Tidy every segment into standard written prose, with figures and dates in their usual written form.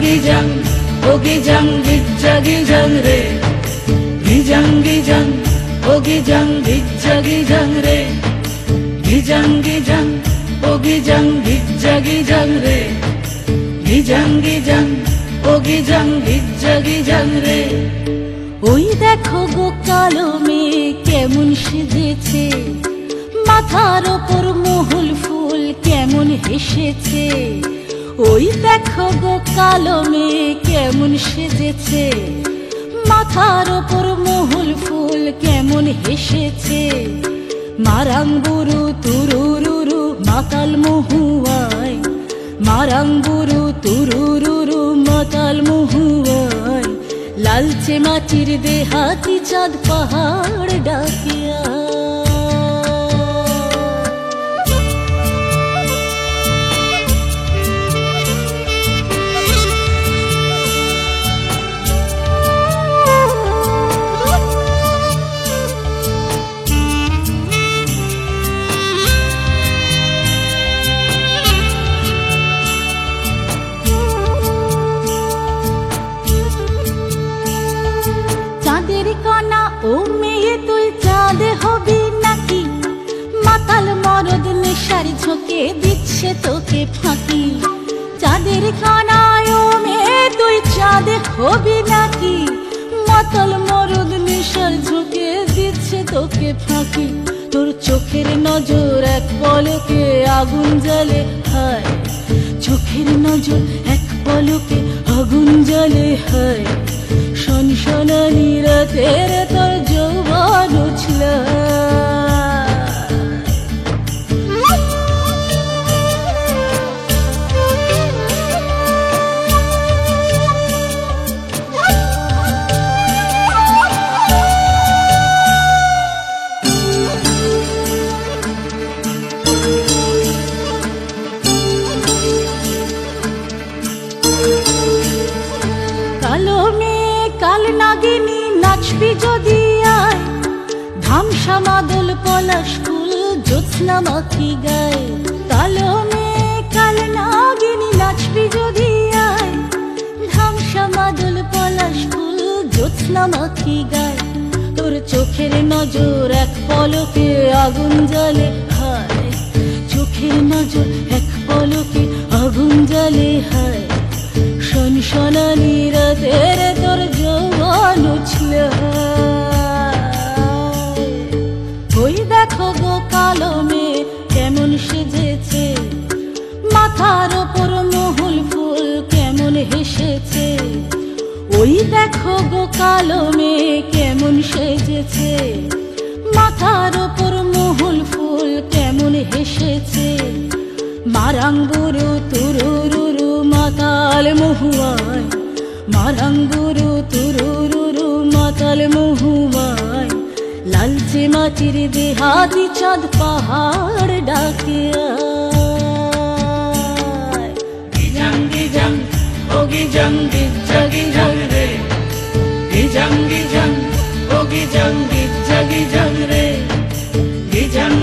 Gijang, oh gijang, gijja gijang re. Gijang, oh gijang, gijja gijang re. Gijang, oh gijang, gijja gijang re. Gijang, oh gijang, gijja gijang re. ওই দেখো গো কালো মেয়ে কেমন সেজেছে, মাথার ওপর মহুল ফুল কেমন হেসেছে। ওই দেখো গো কালো মেয়ে কেমন সেজেছে, মাথার ওপর মহুল ফুল কেমন হেসেছে। মারাংবুরু তুরুরুরু মাতাল মহুয়ায়, মারাংবুরু তুরুরুরু মাতাল মহুয়ায়। লালচে মাটির দেহাতি চাঁদ পাহাড় ডাকিয়া। ও মেয়ে তুই চাঁদ হবি নাকি, মাতাল মরদ নেশার ঝোঁকে দিচ্ছে তোকে ফাঁকি। চাঁদের কানায় ও মেয়ে তুই চাঁদ হবি নাকি, মাতাল মরদ নেশার ঝোঁকে দিচ্ছে তোকে ফাঁকি। তোর চোখের নজর এক পলকে আগুন জ্বলে হায়, চোখের নজর এক পলকে আগুন জ্বলে হায়। শনশনানি রাতের তোর যৌবন উছল। কালো মেয়ে কাল নাগিনী নাচবি যদি আয়, ধামসা মাদল পলাশ ফুল জ্যোৎস্না মাখি গায়। কালো মেয়ে কাল নাগিনী নাচবি যদি আয়, ধামসা মাদল পলাশ ফুল জ্যোৎস্না মাখি গায়। তোর চোখের নজর এক পলকে আগুন জ্বলে হায়, চোখের নজর এক পলকে আগুন জ্বলে হায়। শনশনানি রাতের তোর যৌবন উছল। ওই দেখো গো কালো মেয়ে কেমন সেজেছে, মাথার ওপর মহুল ফুল কেমন হেসেছে। ওই দেখো গো কালো মেয়ে কেমন সেজেছে, মাথার ওপর মহুল ফুল কেমন হেসেছে। মারাংবুরু তুরুরুরু মাতাল মহুয়ায়, মারাংবুরু তুরুরুরু মাতাল মহুয়ায়। লালচে মাটির দেহাতি চাঁদ পাহাড় ডাকিয়া। Gijang, oh gijang, gijja gijang re. Gijang, oh gijang, gijja gijang re. Gijang,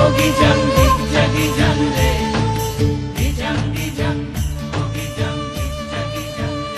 oh gijang, gijja gijang re. Gijang, oh gijang, gijja gijang re. Gijang, oh gijang, gijja gijang re.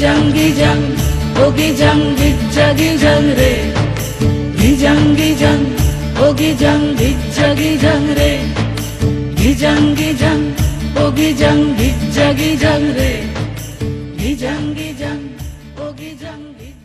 gijang o gijang gijang re gijang o gijang gijang re gijang o gijang gijang re gijang o gijang